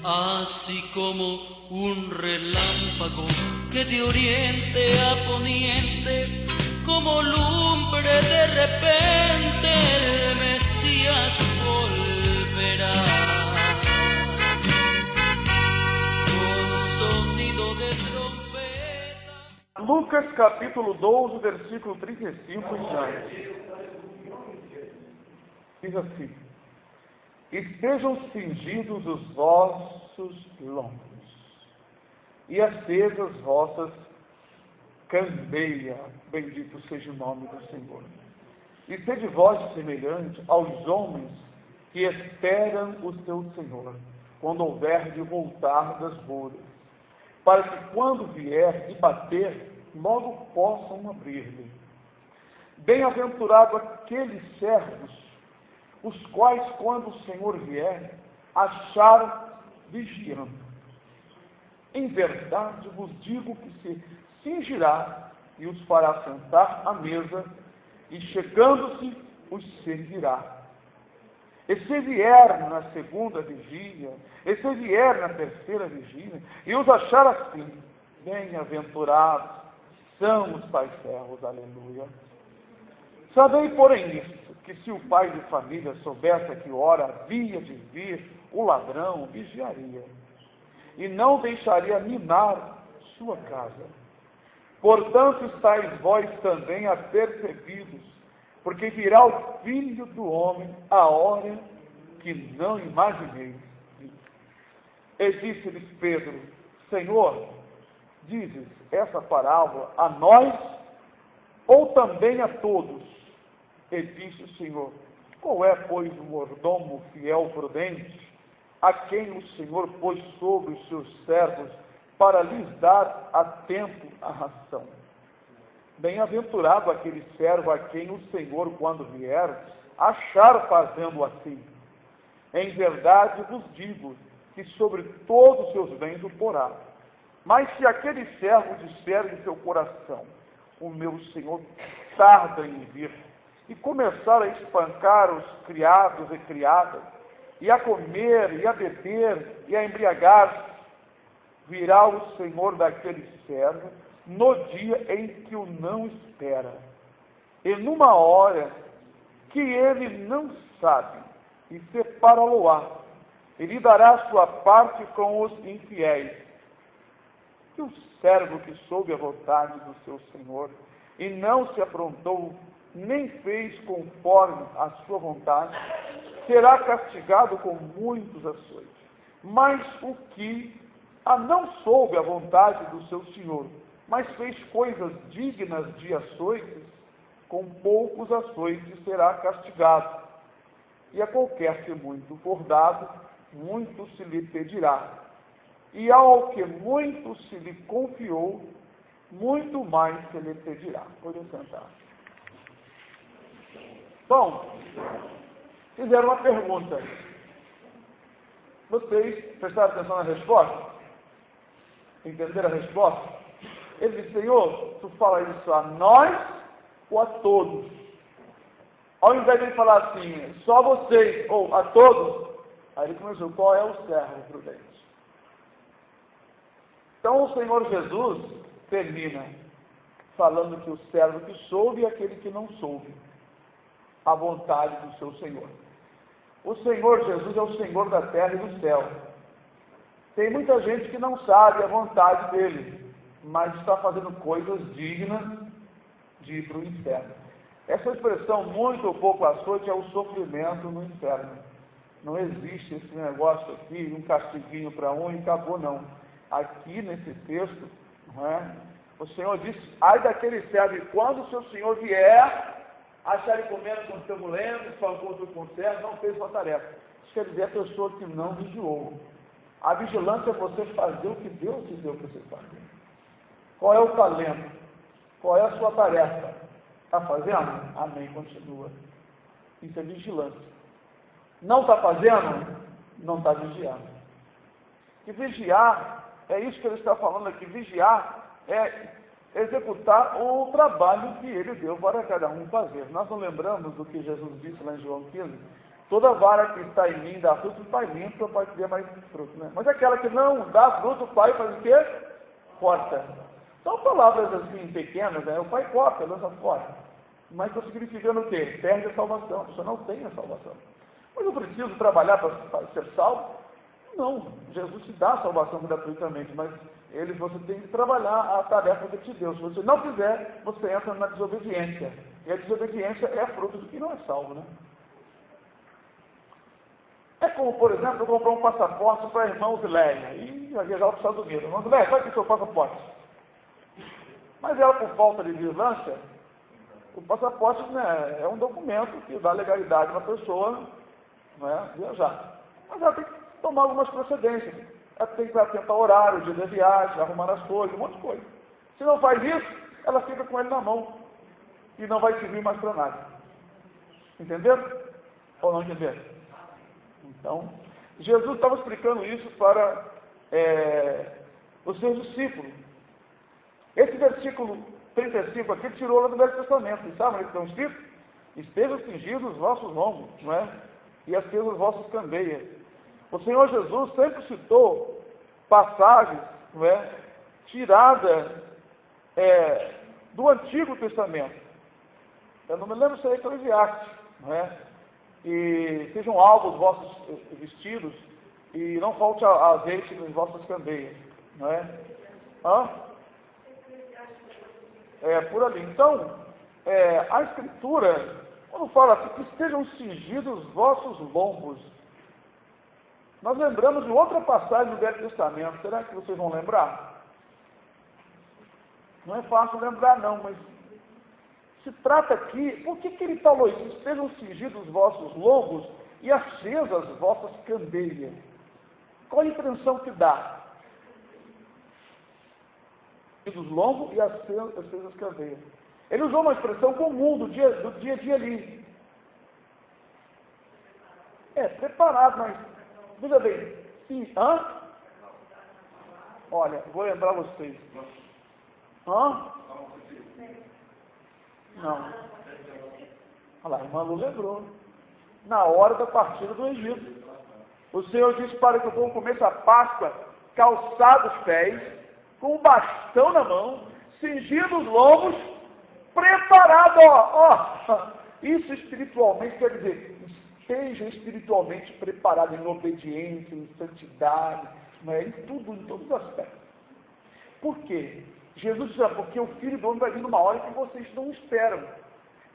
así como un relámpago que de oriente a poniente, como lumbre de repente el Mesías volverá. Con sonido de trompeta. Lucas capítulo 12, versículo 35 em diante. Diz assim: estejam cingidos os vossos lombos, e acesas vossas candeias, bendito seja o nome do Senhor. E sede vós semelhante aos homens que esperam o seu Senhor, quando houver de voltar das bodas, para que quando vier e bater, logo possam abrir-lhe. Bem-aventurado aqueles servos, os quais, quando o Senhor vier, achar vigiando. Em verdade vos digo que se cingirá e os fará sentar à mesa, e chegando-se os servirá. E se vier na segunda vigília, e se vier na terceira vigília, e os achar assim, bem-aventurados são os tais servos, aleluia. Sabei, porém, isto, que se o pai de família soubesse a que hora havia de vir o ladrão, vigiaria, e não deixaria minar sua casa. Portanto, estáis vós também apercebidos, porque virá o Filho do Homem a hora que não imagineis. E disse-lhes Pedro: Senhor, dizes essa parábola a nós ou também a todos? E disse o Senhor: qual é, pois, o mordomo fiel prudente, a quem o Senhor pôs sobre os seus servos para lhes dar a tempo a ração? Bem-aventurado aquele servo a quem o Senhor, quando vier, achar fazendo assim. Em verdade vos digo que sobre todos os seus bens o porá. Mas se aquele servo disser em seu coração: o meu Senhor tarda em vir, e começar a espancar os criados e criadas, e a comer, e a beber, e a embriagar-se, virá o Senhor daquele servo no dia em que o não espera, e numa hora que ele não sabe, e separá-lo-á, e lhe dará sua parte com os infiéis. E o servo que soube a vontade do seu Senhor, e não se aprontou, nem fez conforme a sua vontade, será castigado com muitos açoites. Mas o que não soube a vontade do seu Senhor, mas fez coisas dignas de açoites, com poucos açoites será castigado. E a qualquer que muito for dado, muito se lhe pedirá. E ao que muito se lhe confiou, muito mais se lhe pedirá. Pode sentar. Bom, fizeram uma pergunta. Vocês prestaram atenção na resposta? Entenderam a resposta? Ele disse: Senhor, tu fala isso a nós ou a todos? Ao invés de ele falar assim, só vocês, ou a todos, aí ele começou: qual é o servo prudente? Então o Senhor Jesus termina falando que o servo que soube e aquele que não soube a vontade do seu Senhor. O Senhor Jesus é o Senhor da terra e do céu. Tem muita gente que não sabe a vontade dele, mas está fazendo coisas dignas de ir para o inferno. Essa expressão, muito ou pouco açoite, é o sofrimento no inferno. Não existe esse negócio aqui, um castiguinho para um e acabou, não. Aqui nesse texto, não é? O Senhor disse: ai daquele servo, e quando o seu Senhor vier, achar ele comendo com turbulência, espancou tudo com servo, não fez sua tarefa. Isso quer dizer a pessoa que não vigiou. A vigilância é você fazer o que Deus te deu para você fazer. Qual é o talento? Qual é a sua tarefa? Está fazendo? Amém, continua. Isso é vigilância. Não está fazendo? Não está vigiando. E vigiar, é isso que ele está falando aqui. Vigiar é executar o trabalho que ele deu para cada um fazer. Nós não lembramos do que Jesus disse lá em João 15? Toda vara que está em mim dá fruto, o Pai limpa, para o Pai ter mais fruto, né? Mas aquela que não dá fruto, o Pai faz o quê? Corta. São palavras assim pequenas, né? O Pai corta, lança fora. Mas está significando o quê? Perde a salvação. A pessoa não tem a salvação. Mas eu preciso trabalhar para ser salvo? Não. Jesus te dá a salvação gratuitamente, mas você tem que trabalhar a tarefa que te deu. Se você não fizer, você entra na desobediência. E a desobediência é fruto de quem não é salvo, né? É como, por exemplo, eu comprar um passaporte para a irmã Ziléia e vai viajar para os Estados Unidos. Irmã Ziléia, qual é o seu passaporte? Mas ela, por falta de vigilância, o passaporte, né, é um documento que dá legalidade para a pessoa, né, viajar. Mas ela tem que tomar algumas procedências. Ela tem que atentar ao horário, dia da viagem, arrumar as coisas, um monte de coisa. Se não faz isso, ela fica com ele na mão e não vai servir mais para nada. Entenderam? Ou não entenderam? Então, Jesus estava explicando isso para os seus discípulos. Esse versículo 35 aqui tirou lá do Velho Testamento. E sabe o que estão escrito? Estejam cingidos os vossos lombos, não é? E acesas os vossos candeias. O Senhor Jesus sempre citou passagens, não é? Tiradas do Antigo Testamento. Eu não me lembro se é Eclesiastes, não é? E sejam alvos os vossos vestidos, e não falte azeite nas vossas candeias, não é? Por ali. Então, a Escritura, quando fala assim, que estejam cingidos os vossos lombos, nós lembramos de outra passagem do Velho Testamento. Será que vocês vão lembrar? Não é fácil lembrar não, mas se trata aqui, por que ele falou isso? Estejam cingidos os vossos lombos e acesas as vossas candeias. Qual a impressão que dá? Dos lombos e acesas as candeias. Ele usou uma expressão comum do dia a dia ali. Preparado, mas veja bem, sim, olha, vou lembrar vocês. Não. Olha lá, a irmã Lu lembrou. Na hora da partida do Egito. O Senhor disse para que o povo comesse a Páscoa calçado os pés, com um bastão na mão, cingido os lombos, preparado, Isso espiritualmente quer dizer, esteja espiritualmente preparado em obediência, em santidade, em tudo, em todos os aspectos. Por quê? Jesus disse, porque o Filho do Homem vai vir numa hora que vocês não esperam.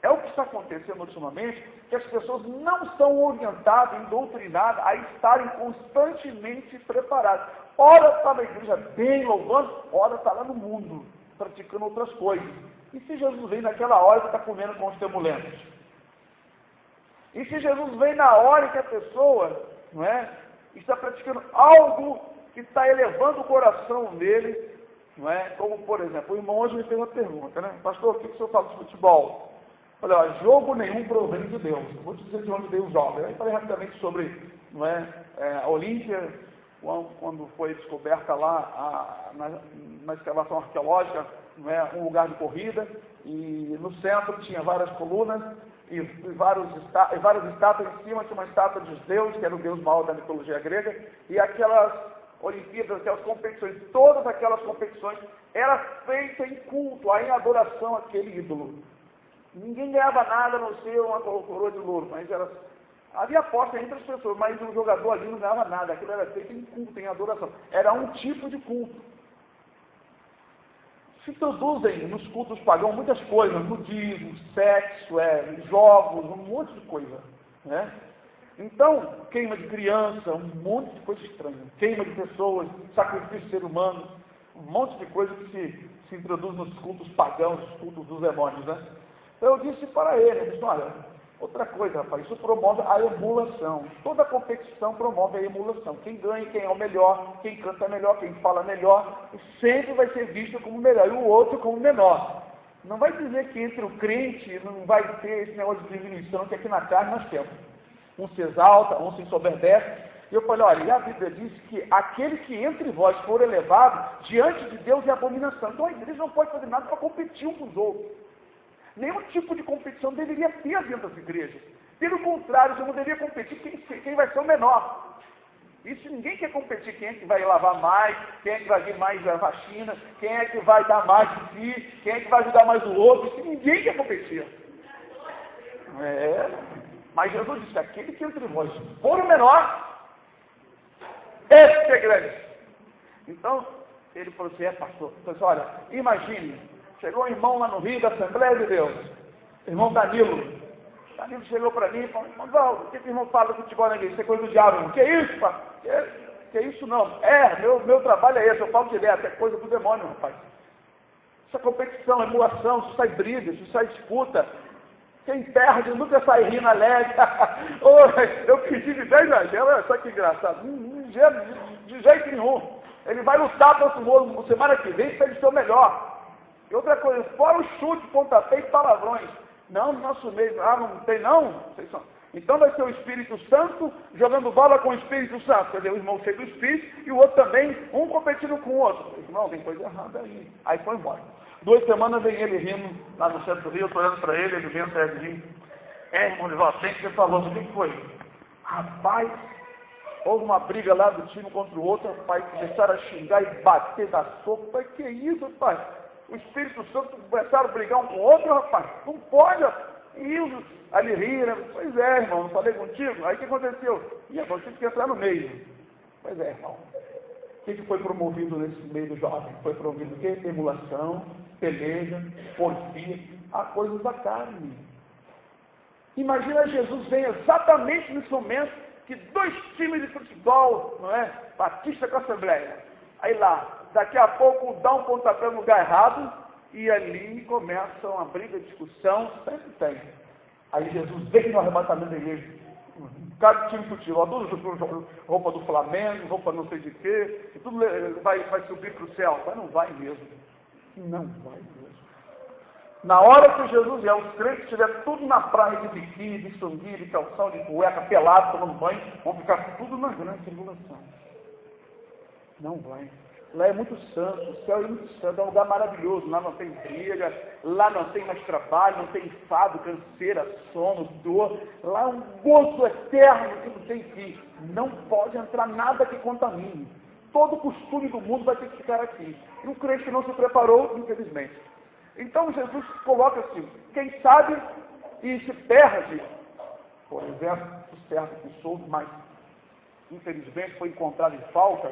É o que está acontecendo ultimamente, que as pessoas não são orientadas, doutrinadas a estarem constantemente preparadas. Ora está na igreja bem louvando, ora está lá no mundo, praticando outras coisas. E se Jesus vem naquela hora que está comendo com os temulentos? E se Jesus vem na hora que a pessoa, está praticando algo que está elevando o coração dele, como, por exemplo, o irmão hoje me fez uma pergunta, pastor, o que o senhor fala de futebol? Olha, jogo nenhum provém de Deus. Eu vou te dizer de onde Deus joga. Eu falei rapidamente sobre a Olímpia, quando foi descoberta lá na escavação arqueológica, um lugar de corrida, e no centro tinha várias colunas e várias estátuas em cima, tinha uma estátua de Zeus, que era o deus maior da mitologia grega, e aquelas Olimpíadas, aquelas competições, todas aquelas competições eram feitas em culto, em adoração àquele ídolo. Ninguém ganhava nada a não ser uma coroa de louro, mas havia aposta entre as pessoas, mas o jogador ali não ganhava nada, aquilo era feito em culto, em adoração. Era um tipo de culto. Se introduzem nos cultos pagãos muitas coisas, budismo, sexo, jogos, um monte de coisa, Então, queima de criança, um monte de coisa estranha, queima de pessoas, sacrifício de ser humano, um monte de coisa que se introduz nos cultos pagãos, nos cultos dos demônios, Então eu disse para ele, olha, outra coisa, rapaz, isso promove a emulação. Toda competição promove a emulação. Quem ganha, quem é o melhor, quem canta melhor, quem fala melhor, sempre vai ser visto como melhor, e o outro como menor. Não vai dizer que entre o crente não vai ter esse negócio de diminuição que aqui na carne nós temos. Um se exalta, um se ensoberbece. E eu falei, olha, e a Bíblia diz que aquele que entre vós for elevado, diante de Deus é abominação. Então a igreja não pode fazer nada para competir uns com os outros. Nenhum tipo de competição deveria ter dentro das igrejas. Pelo contrário, você não deveria competir quem vai ser o menor. Isso ninguém quer competir, quem é que vai lavar mais, quem é que vai vir mais da faxina, quem é que vai dar mais de si, quem é que vai ajudar mais o outro, isso ninguém quer competir. Mas Jesus disse, aquele que entre vós for o menor, esse é grande. Então, ele falou assim, pastor, olha, imagine, chegou um irmão lá no Rio da Assembleia de Deus, irmão Danilo chegou para mim e falou, Valdo, o que o irmão fala do futebol na igreja? Isso é coisa do diabo. Que isso, pai? Que isso não? Meu trabalho é esse, eu falo direto, é coisa do demônio, rapaz. Isso é competição, emulação, isso sai briga, isso sai disputa. Quem perde nunca sai rindo alegre. Eu pedi de 10 a 0, olha só que engraçado. De jeito nenhum. Ele vai lutar para o semana que vem para ele ser o melhor. E outra coisa, fora o chute, pontapé e palavrões. Não, no nosso meio, não tem não? Então vai ser o Espírito Santo jogando bola com o Espírito Santo. Quer dizer, o irmão cheio do Espírito e o outro também, um competindo com o outro. Irmão, tem coisa errada aí. Aí foi embora. 2 semanas vem ele rindo lá no centro do Rio, eu estou olhando para ele, ele vem atrás de mim. Irmão Livaldo, tem que você falou, o que foi? Rapaz, houve uma briga lá do time contra o outro, rapaz, começaram a xingar e bater da sopa. Pai, que isso, rapaz? O Espírito Santo começaram a brigar um com o outro, rapaz. Não pode. E ali riram. Pois é, irmão, não falei contigo? Aí o que aconteceu? E agora tive que entrar no meio. Pois é, irmão. O que foi promovido nesse meio do jovem? Foi promovido o quê? Emulação, peleja, porfia, a coisas da carne. Imagina Jesus vem exatamente nesse momento que 2 times de futebol, não é? Batista com a Assembleia. Aí lá, daqui a pouco dá um pontapé no lugar errado e ali começa uma briga, discussão, sempre tem. Aí Jesus vem no arrebatamento da igreja. Cada time de futebol, tudo roupa do Flamengo, roupa não sei de quê, e tudo vai subir para o céu. Mas não vai mesmo. Não vai mesmo. Na hora que Jesus vier, os crentes estiverem tudo na praia de biquíni, de sunguinha, de calção, de cueca, pelado, tomando banho, vão ficar tudo na grande tribulação. Não vai. Lá é muito santo, o céu é muito santo, é um lugar maravilhoso, lá não tem briga, lá não tem mais trabalho, não tem enfado, canseira, sono, dor, lá é um gozo eterno que não tem fim. Não pode entrar nada que contamine. Todo o costume do mundo vai ter que ficar aqui. E o crente não se preparou, infelizmente. Então Jesus coloca assim, quem sabe e se perde, por exemplo, o servo que soube, mas infelizmente foi encontrado em falta,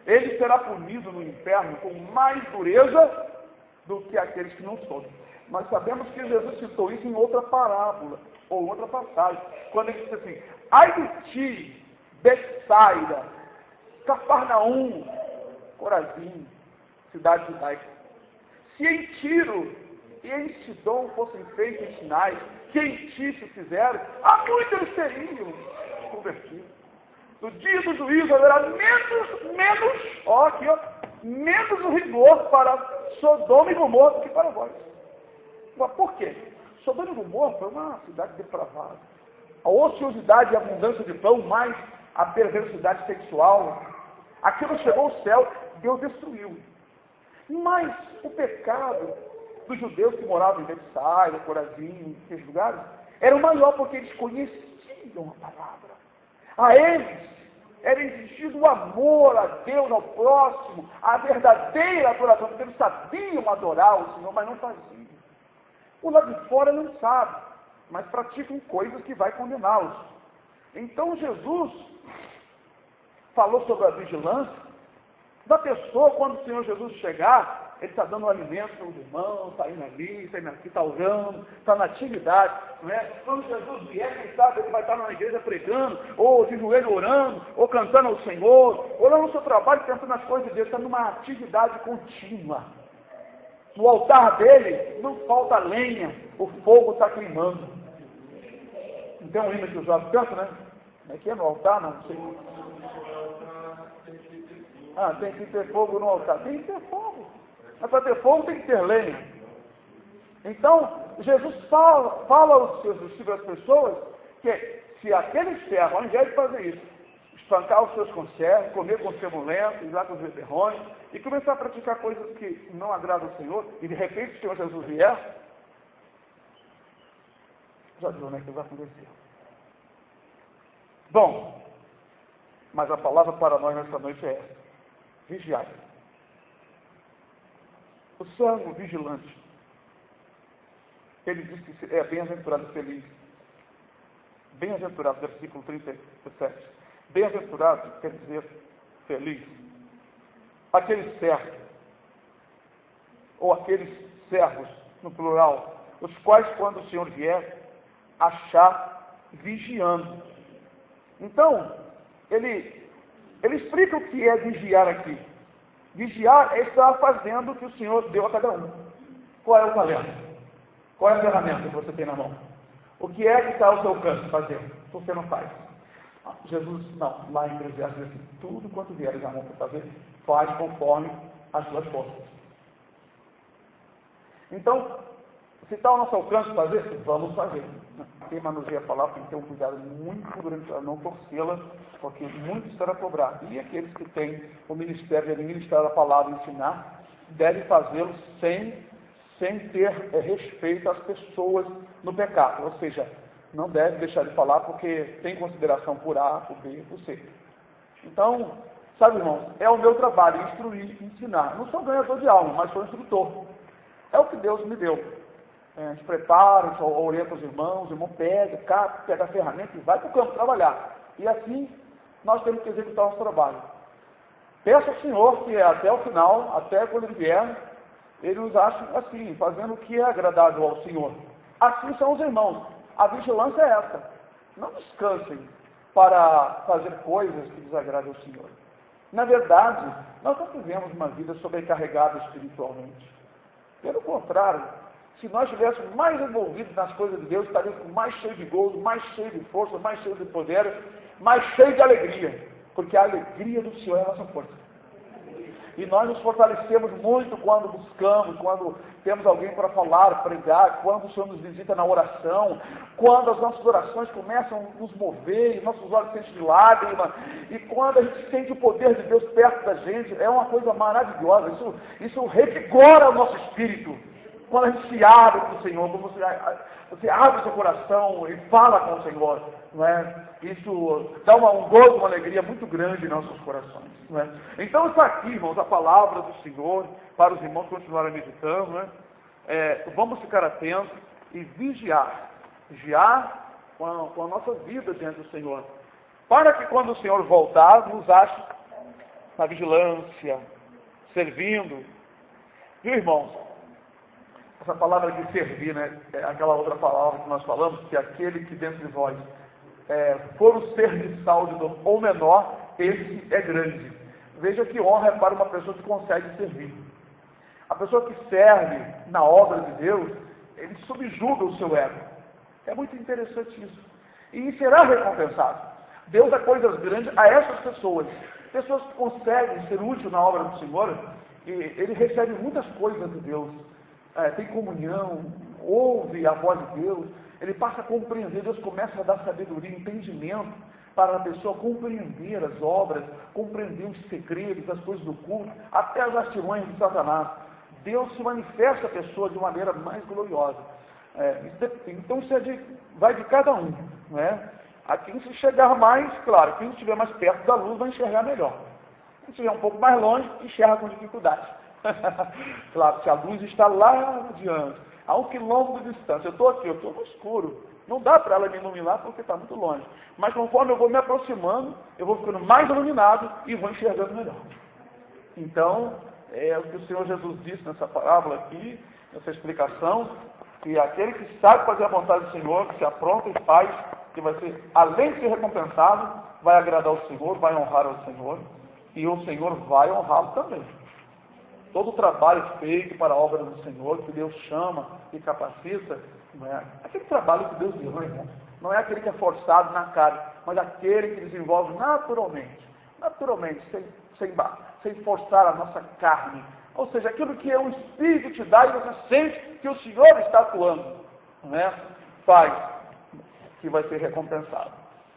ele será punido no inferno com mais dureza do que aqueles que não soubem. Nós sabemos que Jesus citou isso em outra parábola, ou outra passagem, quando ele disse assim, ai de ti, Betsaida, Cafarnaum, Corazim, cidade judaica, se em Tiro e em Sidom fossem feitos sinais, que em ti se fizeram, há muito eles seriam convertidos. No dia do juízo haverá menos rigor para Sodoma e Gomorra do que para vós. Mas por quê? Sodoma e Gomorra foi uma cidade depravada. A ociosidade e a abundância de pão, mais a perversidade sexual, aquilo chegou ao céu, Deus destruiu. Mas o pecado dos judeus que moravam em Betsaida, Corazim, esses lugares, era o maior porque eles conheciam a palavra. A eles era exigido o amor a Deus, ao próximo, a verdadeira adoração, porque eles sabiam adorar o Senhor, mas não faziam. O lado de fora não sabe, mas praticam coisas que vai condená-los. Então Jesus falou sobre a vigilância da pessoa, quando o Senhor Jesus chegar, ele está dando um alimento para os irmãos, está indo ali, está indo aqui, está orando, está na atividade, não é? Quando Jesus vier, quem sabe, ele vai estar na igreja pregando, ou de joelho orando, ou cantando ao Senhor, ou lá no seu trabalho, pensando nas coisas de Deus, está numa atividade contínua. No altar dele, não falta lenha, o fogo está queimando. Não tem um hino que os jovens cantam, né? Aqui é no altar, não sei. Tem que ter fogo no altar. Tem que ter fogo. Mas para ter fogo tem que ter lenha. Então, Jesus fala aos seus discípulos, às pessoas, que se aquele servo, ao invés de fazer isso, espancar os seus conservos, comer com semulento, ir lá com os beberrões, e começar a praticar coisas que não agradam ao Senhor, e de repente o Senhor Jesus vier, já viu, né, que vai acontecer. Bom, mas a palavra para nós nessa noite é essa: vigiai. O servo vigilante, ele diz que é bem-aventurado e feliz. Bem-aventurado, versículo 37. Bem-aventurado quer dizer feliz. Aquele servo, ou aqueles servos, no plural, os quais, quando o Senhor vier, achar vigiando. Então, ele explica o que é vigiar aqui. Vigiar é estar fazendo o que o Senhor deu a cada um. Qual é o talento? Qual é a ferramenta que você tem na mão? O que é que está ao seu alcance fazer? Você não faz. Jesus, não, lá em Eclesiastes diz assim: tudo quanto vieres a mão para fazer, faz conforme as suas forças. Então, se está ao nosso alcance fazer, vamos fazer. Quem manuseia a palavra tem que ter um cuidado muito grande para não torcê-la, porque muito será cobrado. E aqueles que têm o ministério de ministrar a palavra e ensinar, devem fazê-lo sem ter respeito às pessoas no pecado. Ou seja, não deve deixar de falar porque tem consideração por A, por B, por C. Então, sabe, irmãos, é o meu trabalho, instruir, ensinar. Não sou ganhador de alma, mas sou instrutor. É o que Deus me deu. A gente prepara, orienta os irmãos, o irmão pega a ferramenta e vai para o campo trabalhar. E assim, nós temos que executar o nosso trabalho. Peço ao Senhor que até o final, até quando Ele vier, Ele nos ache assim, fazendo o que é agradável ao Senhor. Assim são os irmãos. A vigilância é essa. Não descansem para fazer coisas que desagradem ao Senhor. Na verdade, nós não vivemos uma vida sobrecarregada espiritualmente. Pelo contrário, se nós estivéssemos mais envolvidos nas coisas de Deus, estaríamos mais cheios de gozo, mais cheios de força, mais cheios de poder, mais cheios de alegria. Porque a alegria do Senhor é a nossa força. E nós nos fortalecemos muito quando buscamos, quando temos alguém para falar, pregar, quando o Senhor nos visita na oração, quando as nossas orações começam a nos mover, e nossos olhos se enchem de lágrima, e quando a gente sente o poder de Deus perto da gente, é uma coisa maravilhosa, isso revigora o nosso espírito. Quando a gente se abre para o Senhor, quando você abre o seu coração e fala com o Senhor, não é? Isso dá um gozo, uma alegria muito grande em nossos corações. Não é? Então está aqui, irmãos, a palavra do Senhor, para os irmãos continuarem meditando. Não é? Vamos ficar atentos e vigiar com a nossa vida diante do Senhor, para que quando o Senhor voltar, nos ache na vigilância, servindo. Viu, irmãos? Essa palavra de servir, né? É aquela outra palavra que nós falamos, que é aquele que dentro de vós for o serviçal ou menor, esse é grande. Veja que honra é para uma pessoa que consegue servir. A pessoa que serve na obra de Deus, ele subjuga o seu ego. É muito interessante isso. E será recompensado. Deus dá coisas grandes a essas pessoas. Pessoas que conseguem ser úteis na obra do Senhor, e ele recebe muitas coisas de Deus. Tem comunhão, ouve a voz de Deus, ele passa a compreender, Deus começa a dar sabedoria, entendimento, para a pessoa compreender as obras, compreender os segredos, as coisas do culto, até as artimanhas de Satanás. Deus se manifesta a pessoa de maneira mais gloriosa. Então isso vai de cada um. Não é? A quem se chegar mais, claro, quem estiver mais perto da luz vai enxergar melhor. Quem estiver um pouco mais longe, enxerga com dificuldade. Claro, se a luz está lá adiante, a 1 quilômetro de distância, eu estou aqui, eu estou no escuro, não dá para ela me iluminar porque está muito longe, mas conforme eu vou me aproximando, eu vou ficando mais iluminado e vou enxergando melhor. Então, é o que o Senhor Jesus disse nessa parábola aqui, nessa explicação, que aquele que sabe fazer a vontade do Senhor, que se apronta e faz, que vai ser, além de ser recompensado, vai agradar ao Senhor, vai honrar ao Senhor, e o Senhor vai honrá-lo também. Todo o trabalho feito para a obra do Senhor, que Deus chama e capacita, não é aquele trabalho que Deus deu, irmão. Não é aquele que é forçado na carne, mas aquele que desenvolve naturalmente, sem forçar a nossa carne. Ou seja, aquilo que o Espírito te dá e você sente que o Senhor está atuando, não é? Faz, que vai ser recompensado.